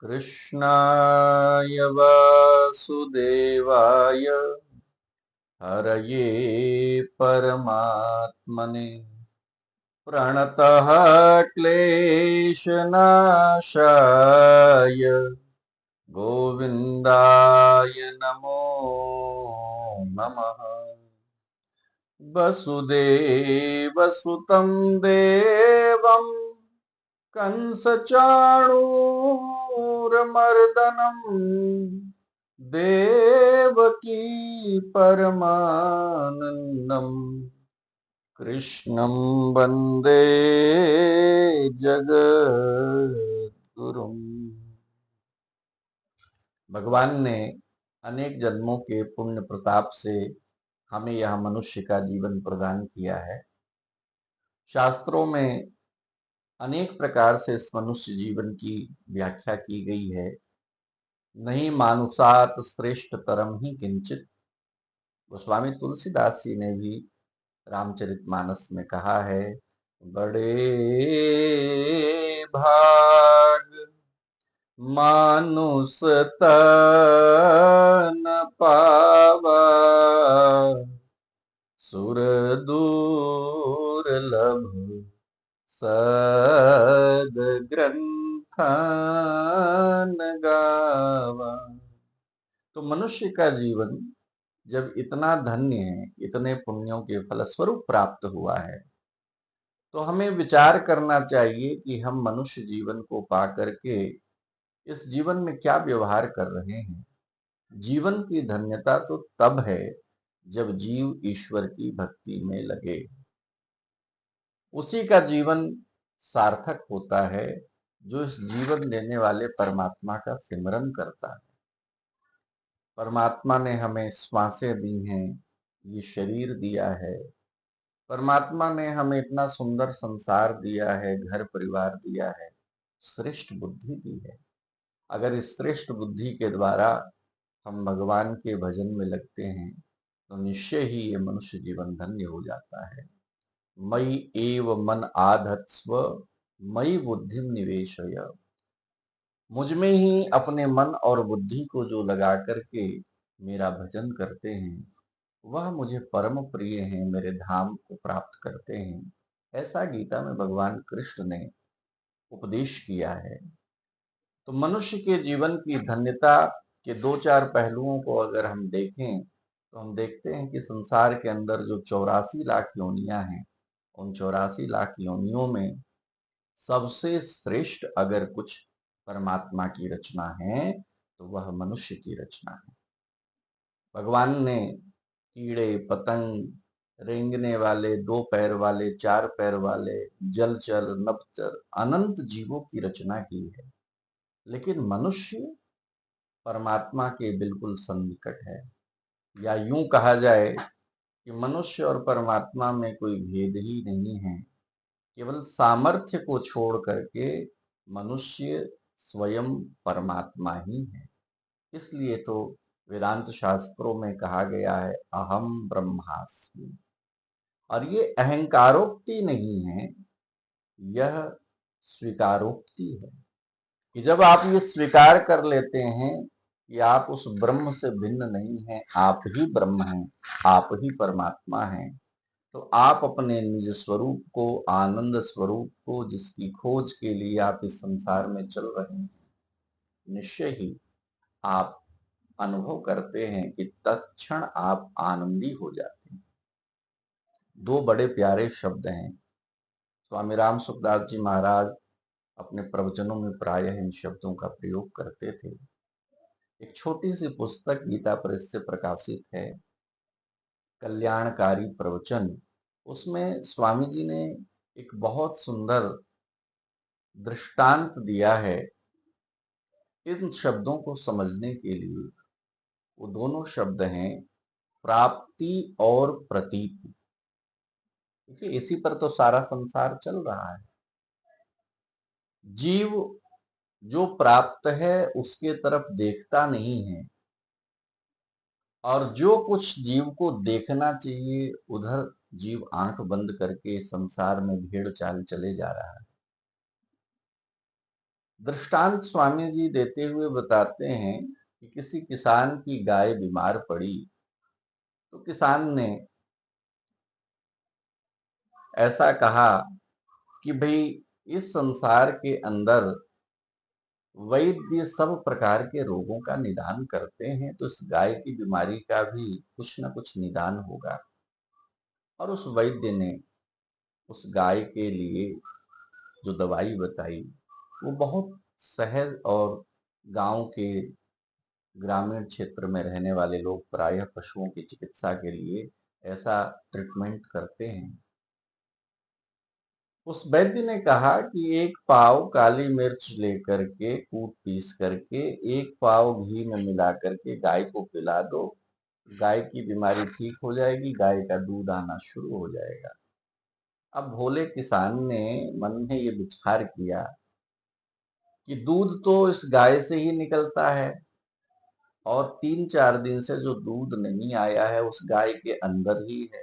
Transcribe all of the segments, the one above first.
कृष्णाय वासुदेवाय हरये परमात्मने प्रणतः क्लेशनाशाय गोविन्दाय नमो नमः। वसुदेवसुतं देवं कंसचाणूरमर्दनम् देवकी परमानन्दम् कृष्णं वन्दे जगद्गुरुम्। भगवान ने अनेक जन्मों के पुण्य प्रताप से हमें यह मनुष्य का जीवन प्रदान किया है। शास्त्रों में अनेक प्रकार से इस मनुष्य जीवन की व्याख्या की गई है। नहीं मानुषात श्रेष्ठ तरम ही किंचित। गोस्वामी तुलसीदास जी ने भी रामचरितमानस में कहा है, बड़े भाग मानुष तन पावा सुर दुर्लभ सद ग्रंथन गावा। तो मनुष्य का जीवन जब इतना धन्य है, इतने पुण्यों के फलस्वरूप प्राप्त हुआ है, तो हमें विचार करना चाहिए कि हम मनुष्य जीवन को पा करके इस जीवन में क्या व्यवहार कर रहे हैं। जीवन की धन्यता तो तब है जब जीव ईश्वर की भक्ति में लगे। उसी का जीवन सार्थक होता है जो इस जीवन देने वाले परमात्मा का सिमरन करता है। परमात्मा ने हमें श्वासें दी हैं, ये शरीर दिया है। परमात्मा ने हमें इतना सुंदर संसार दिया है, घर परिवार दिया है, श्रेष्ठ बुद्धि दी है। अगर इस श्रेष्ठ बुद्धि के द्वारा हम भगवान के भजन में लगते हैं तो निश्चय ही ये मनुष्य जीवन धन्य हो जाता है। मयि एव मन आधत्स्व मयि बुद्धिम निवेशय। मुझ में ही अपने मन और बुद्धि को जो लगा करके मेरा भजन करते हैं वह मुझे परम प्रिय हैं, मेरे धाम को प्राप्त करते हैं। ऐसा गीता में भगवान कृष्ण ने उपदेश किया है। तो मनुष्य के जीवन की धन्यता के दो चार पहलुओं को अगर हम देखें तो हम देखते हैं कि संसार के अंदर जो 84 लाख योनियां हैं, उन 84 लाख योनियों में सबसे श्रेष्ठ अगर कुछ परमात्मा की रचना है तो वह मनुष्य की रचना है। भगवान ने कीड़े पतंग, रेंगने वाले, दो पैर वाले, चार पैर वाले, जलचर नभचर अनंत जीवों की रचना की है, लेकिन मनुष्य परमात्मा के बिल्कुल सन्निकट है। या यूं कहा जाए कि मनुष्य और परमात्मा में कोई भेद ही नहीं है। केवल सामर्थ्य को छोड़ करके मनुष्य स्वयं परमात्मा ही है। इसलिए तो वेदांत शास्त्रों में कहा गया है, अहम ब्रह्मास्मि। और ये अहंकारोक्ति नहीं है, यह स्वीकारोक्ति है कि जब आप ये स्वीकार कर लेते हैं कि आप उस ब्रह्म से भिन्न नहीं हैं, आप ही ब्रह्म हैं, आप ही परमात्मा हैं, तो आप अपने निज स्वरूप को, आनंद स्वरूप को, जिसकी खोज के लिए आप इस संसार में चल रहे हैं, निश्चय ही आप अनुभव करते हैं कि तत्क्षण आप आनंदी हो जाते हैं। दो बड़े प्यारे शब्द हैं। स्वामी राम सुखदास जी महाराज अपने प्रवचनों में प्रायः इन शब्दों का प्रयोग करते थे। एक छोटी सी पुस्तक गीता प्रेस से प्रकाशित है, कल्याणकारी प्रवचन। उसमें स्वामी जी ने एक बहुत सुंदर दृष्टांत दिया है इन शब्दों को समझने के लिए। वो दोनों शब्द हैं प्राप्ति और प्रतीति। देखिए, इसी पर तो सारा संसार चल रहा है। जीव जो प्राप्त है उसके तरफ देखता नहीं है, और जो कुछ जीव को देखना चाहिए उधर जीव आंख बंद करके संसार में भेड़ चाल चले जा रहा है। दृष्टांत स्वामी जी देते हुए बताते हैं कि किसी किसान की गाय बीमार पड़ी, तो किसान ने ऐसा कहा कि भाई, इस संसार के अंदर वैद्य सब प्रकार के रोगों का निदान करते हैं, तो इस गाय की बीमारी का भी कुछ न कुछ निदान होगा। और उस वैद्य ने उस गाय के लिए जो दवाई बताई, वो बहुत सहज, और गांव के ग्रामीण क्षेत्र में रहने वाले लोग प्रायः पशुओं की चिकित्सा के लिए ऐसा ट्रीटमेंट करते हैं। उस वैद्य ने कहा कि एक पाव काली मिर्च लेकर के कूट पीस करके एक पाव घी में मिला करके गाय को पिला दो, गाय की बीमारी ठीक हो जाएगी, गाय का दूध आना शुरू हो जाएगा। अब भोले किसान ने मन में ये विचार किया कि दूध तो इस गाय से ही निकलता है, और 3-4 दिन से जो दूध नहीं आया है उस गाय के अंदर ही है,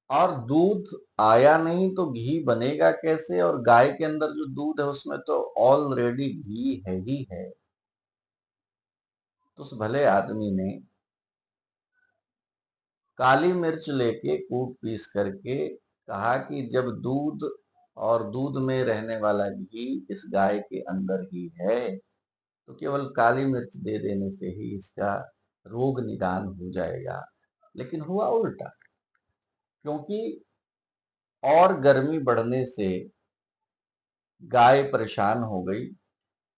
और दूध आया नहीं तो घी बनेगा कैसे, और गाय के अंदर जो दूध है उसमें तो ऑलरेडी घी है ही है। तो उस भले आदमी ने काली मिर्च लेके कूट पीस करके कहा कि जब दूध और दूध में रहने वाला घी इस गाय के अंदर ही है, तो केवल काली मिर्च दे देने से ही इसका रोग निदान हो जाएगा। लेकिन हुआ उल्टा, क्योंकि और गर्मी बढ़ने से गाय परेशान हो गई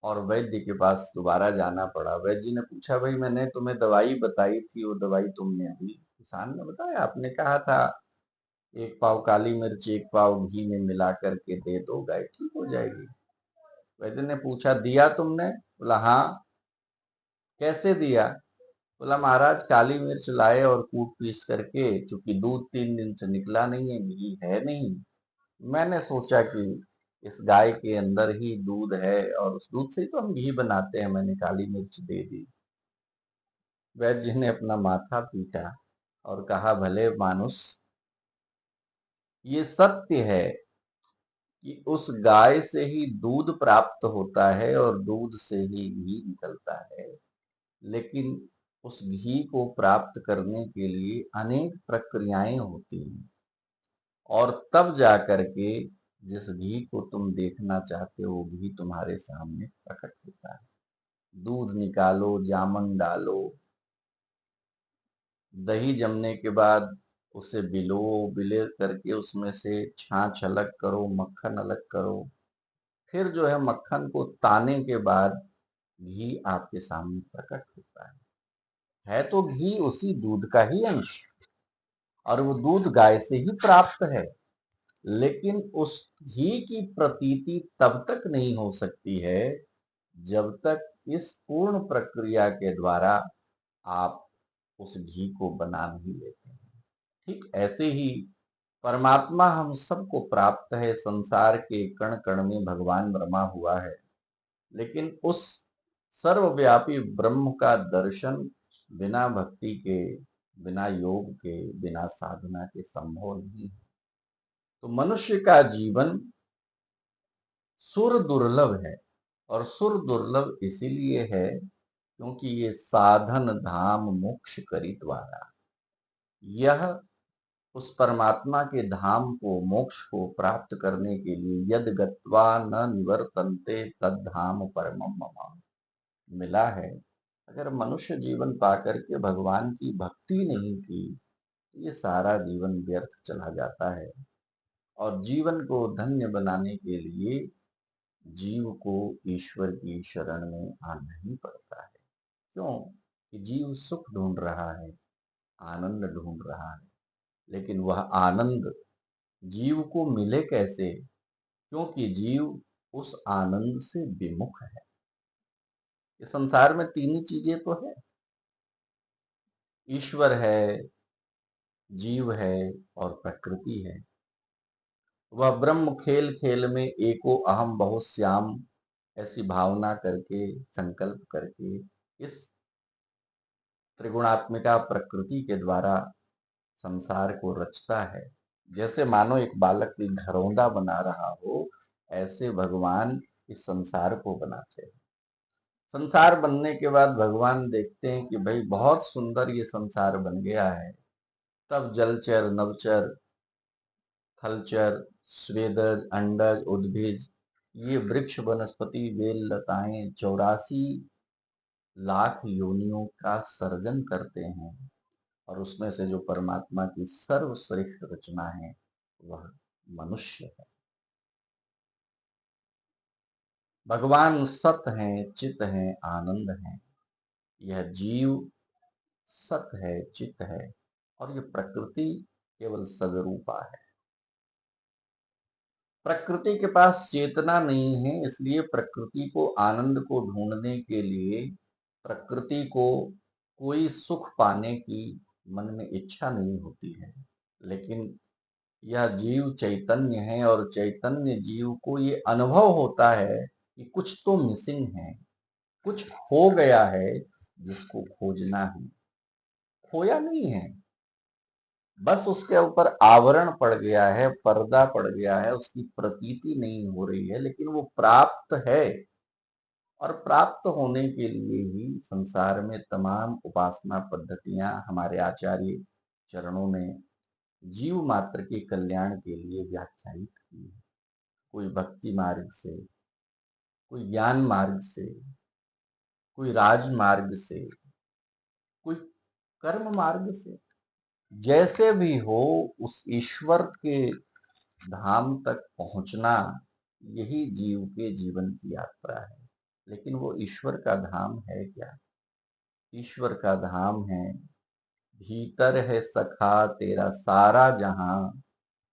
और वैद्य के पास दोबारा जाना पड़ा। वैद्य ने पूछा, भाई मैंने तुम्हें दवाई बताई थी, वो दवाई तुमने दी? किसान ने बताया, आपने कहा था एक पाव काली मिर्च एक पाव घी में मिला करके दे दो, गाय ठीक हो जाएगी। वैद्य ने पूछा, दिया तुमने? बोला हाँ। कैसे दिया? बोला महाराज, काली मिर्च लाए और कूट पीस करके, चूंकि दूध 3 दिन से निकला नहीं है, घी है नहीं, मैंने सोचा कि इस गाय के अंदर ही दूध है और उस दूध से ही तो हम घी बनाते हैं, मैंने काली मिर्च दे दी। वैद्य जी ने अपना माथा पीटा और कहा, भले मानुस, ये सत्य है कि उस गाय से ही दूध प्राप्त होता है और दूध से ही घी निकलता है, लेकिन उस घी को प्राप्त करने के लिए अनेक प्रक्रियाएं होती हैं, और तब जा करके जिस घी को तुम देखना चाहते हो वो घी तुम्हारे सामने प्रकट होता है। दूध निकालो, जामन डालो, दही जमने के बाद उसे बिलो, बिले करके उसमें से छाछ अलग करो, मक्खन अलग करो, फिर जो है मक्खन को ताने के बाद घी आपके सामने प्रकट होता है तो घी उसी दूध का ही अंश, और वो दूध गाय से ही प्राप्त है। लेकिन उस घी की प्रतीति तब तक नहीं हो सकती है जब तक इस पूर्ण प्रक्रिया के द्वारा आप उस घी को बना नहीं लेते हैं। ठीक ऐसे ही परमात्मा हम सबको प्राप्त है, संसार के कण कण में भगवान ब्रह्मा हुआ है, लेकिन उस सर्वव्यापी ब्रह्म का दर्शन बिना भक्ति के, बिना योग के, बिना साधना के संभव नहीं है। तो मनुष्य का जीवन सुर दुर्लभ है, और सुर दुर्लभ इसीलिए है क्योंकि ये साधन धाम मोक्ष करी द्वारा, यह उस परमात्मा के धाम को, मोक्ष को प्राप्त करने के लिए यद गत्वा न निवर्तन्ते तद धाम परमम मम मिला है। अगर मनुष्य जीवन पाकर के भगवान की भक्ति नहीं की, ये सारा जीवन व्यर्थ चला जाता है, और जीवन को धन्य बनाने के लिए जीव को ईश्वर की शरण में आना ही पड़ता है। क्यों? कि जीव सुख ढूंढ रहा है, आनंद ढूंढ रहा है, लेकिन वह आनंद जीव को मिले कैसे? क्योंकि जीव उस आनंद से विमुख है। इस संसार में तीन ही चीजें तो है, ईश्वर है, जीव है, और प्रकृति है। वह ब्रह्म खेल खेल में एको अहम बहुश्याम, ऐसी भावना करके, संकल्प करके इस त्रिगुणात्मिका प्रकृति के द्वारा संसार को रचता है। जैसे मानो एक बालक की घरौंदा बना रहा हो, ऐसे भगवान इस संसार को बनाते हैं। संसार बनने के बाद भगवान देखते हैं कि भाई बहुत सुंदर ये संसार बन गया है। तब जलचर, नवचर, थलचर, स्वेदज, अंडज, उद्भिज, ये वृक्ष, वनस्पति, बेल, लताएं 84 लाख योनियों का सर्जन करते हैं। और उसमें से जो परमात्मा की सर्वश्रेष्ठ रचना है वह मनुष्य है। भगवान सत हैं, चित हैं, आनंद हैं। यह जीव सत है, चित है, और ये प्रकृति केवल सदरूपा है। प्रकृति के पास चेतना नहीं है, इसलिए प्रकृति को, आनंद को ढूंढने के लिए प्रकृति को कोई सुख पाने की मन में इच्छा नहीं होती है। लेकिन यह जीव चैतन्य है और चैतन्य जीव को ये अनुभव होता है कि कुछ तो मिसिंग है, कुछ खो गया है जिसको खोजना है। खोया नहीं है, बस उसके ऊपर आवरण पड़ गया है, पर्दा पड़ गया है, उसकी प्रतीति नहीं हो रही है, लेकिन वो प्राप्त है। और प्राप्त होने के लिए ही संसार में तमाम उपासना पद्धतियां हमारे आचार्य चरणों ने जीव मात्र के कल्याण के लिए व्याख्यायित की है। कोई भक्ति मार्ग से, कोई ज्ञान मार्ग से, कोई राज मार्ग से, कोई कर्म मार्ग से, जैसे भी हो उस ईश्वर के धाम तक पहुंचना, यही जीव के जीवन की यात्रा है। लेकिन वो ईश्वर का धाम है क्या? ईश्वर का धाम है, भीतर है सखा तेरा सारा जहां,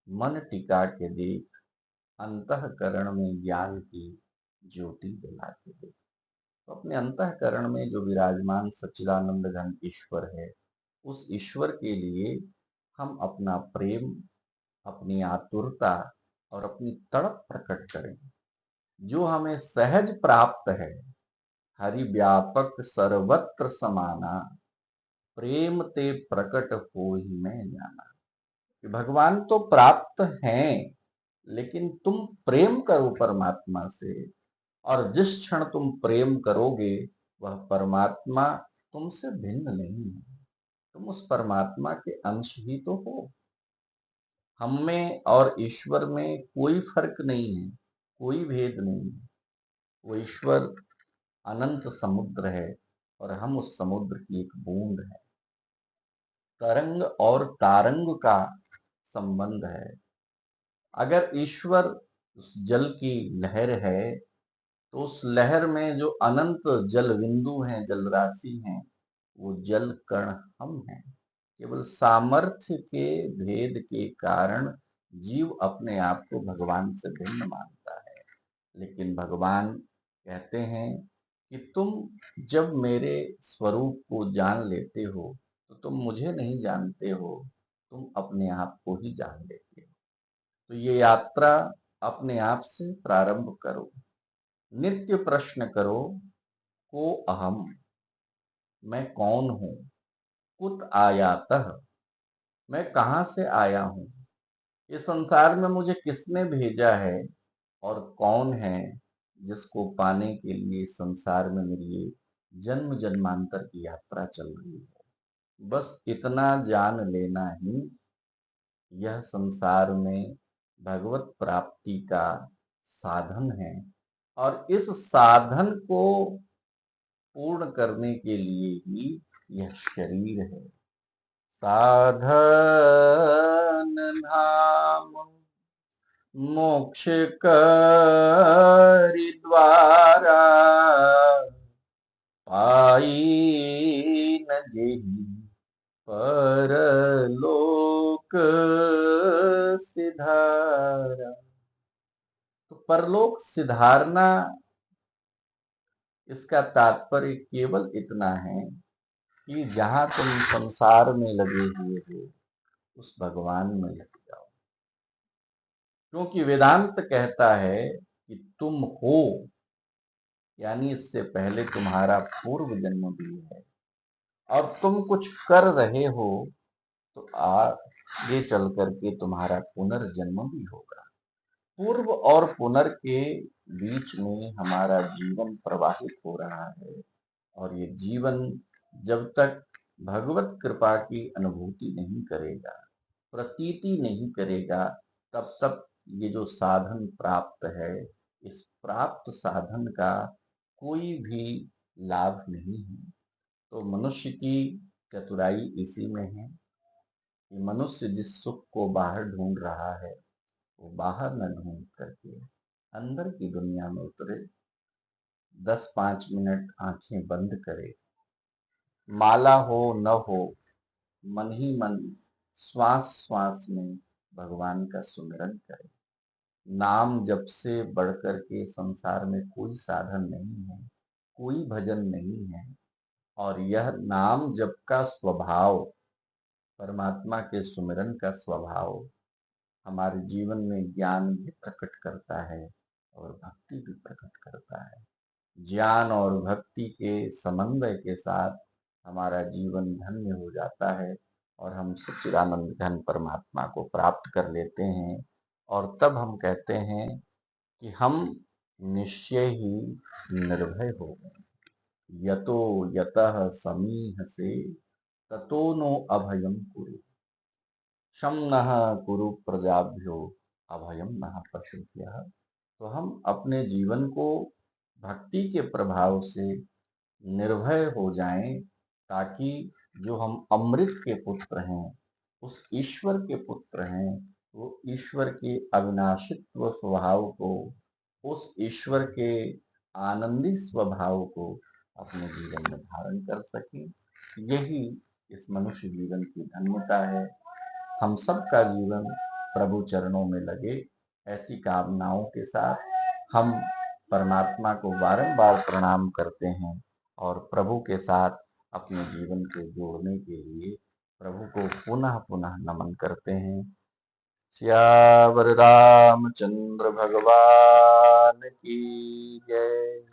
मन टिका के देख, अंतःकरण में ज्ञान की ज्योति जला के देख। तो अपने अंतःकरण में जो विराजमान सच्चिदानंद घन ईश्वर है, उस ईश्वर के लिए हम अपना प्रेम, अपनी आतुरता और अपनी तड़प प्रकट करें, जो हमें सहज प्राप्त है। हरि व्यापक सर्वत्र समाना, प्रेम ते प्रकट हो ही मैं जाना। कि भगवान तो प्राप्त हैं, लेकिन तुम प्रेम करो परमात्मा से, और जिस क्षण तुम प्रेम करोगे वह परमात्मा तुमसे भिन्न नहीं है। तुम उस परमात्मा के अंश ही तो हो। हम में और ईश्वर में कोई फर्क नहीं है, कोई भेद नहीं है। वो ईश्वर अनंत समुद्र है और हम उस समुद्र की एक बूंद है। तरंग और तारंग का संबंध है। अगर ईश्वर उस जल की लहर है, तो उस लहर में जो अनंत जल बिंदु हैं, जल राशि हैं, वो जल कण हम हैं। केवल सामर्थ्य के भेद के कारण जीव अपने आप को भगवान से भिन्न मानता है। लेकिन भगवान कहते हैं कि तुम जब मेरे स्वरूप को जान लेते हो तो तुम मुझे नहीं जानते हो, तुम अपने आप को ही जान लेते हो। तो ये यात्रा अपने आप से प्रारंभ करो। नित्य प्रश्न करो, को अहम, मैं कौन हूँ? कुत आयातः, मैं कहाँ से आया हूँ? इस संसार में मुझे किसने भेजा है? और कौन है जिसको पाने के लिए संसार में मेरी ये जन्म जन्मांतर की यात्रा चल रही है? बस इतना जान लेना ही यह संसार में भगवत प्राप्ति का साधन है। और इस साधन को पूर्ण करने के लिए ही यह शरीर है। साधन नाम मोक्ष करि द्वारा, पाई न जेहि परलोक सिधारा। तो परलोक सिधारना, इसका तात्पर्य केवल इतना है कि जहां तुम संसार में लगे हुए हो उस भगवान में लग जाओ। क्योंकि वेदांत कहता है कि तुम हो, यानी इससे पहले तुम्हारा पूर्व जन्म भी है, और तुम कुछ कर रहे हो तो आगे चल करके तुम्हारा पुनर्जन्म भी होगा। पूर्व और पुनर के बीच में हमारा जीवन प्रवाहित हो रहा है, और ये जीवन जब तक भगवत कृपा की अनुभूति नहीं करेगा, प्रतीति नहीं करेगा, तब तक ये जो साधन प्राप्त है, इस प्राप्त साधन का कोई भी लाभ नहीं है। तो मनुष्य की चतुराई इसी में है कि मनुष्य जिस सुख को बाहर ढूंढ रहा है, वो बाहर न ढूंढ करके अंदर की दुनिया में उतरे, 10-5 मिनट आंखें बंद करे, माला हो न हो, मन ही मन श्वास श्वास में भगवान का सुमिरन करे। नाम जप से बढ़कर के संसार में कोई साधन नहीं है, कोई भजन नहीं है। और यह नाम जप का स्वभाव, परमात्मा के सुमिरन का स्वभाव हमारे जीवन में ज्ञान भी प्रकट करता है और भक्ति भी प्रकट करता है। ज्ञान और भक्ति के समन्वय के साथ हमारा जीवन धन्य हो जाता है और हम सच्चिदानंद घन परमात्मा को प्राप्त कर लेते हैं। और तब हम कहते हैं कि हम निश्चय ही निर्भय हो गए। यतो यतः समीहसे ततो नो अभयम कुरु, शम नः कुरु प्रजाभ्यो अभयम नः पशुभ्यः। तो हम अपने जीवन को भक्ति के प्रभाव से निर्भय हो जाएं, ताकि जो हम अमृत के पुत्र हैं, उस ईश्वर के पुत्र हैं, वो ईश्वर के अविनाशित्व स्वभाव को, उस ईश्वर के आनंदी स्वभाव को अपने जीवन में धारण कर सकें। यही इस मनुष्य जीवन की धन्यता है। हम सबका जीवन प्रभु चरणों में लगे, ऐसी कामनाओं के साथ हम परमात्मा को बारंबार प्रणाम करते हैं और प्रभु के साथ अपने जीवन को जोड़ने के लिए प्रभु को पुनः पुनः नमन करते हैं। सियावर रामचंद्र भगवान की जय।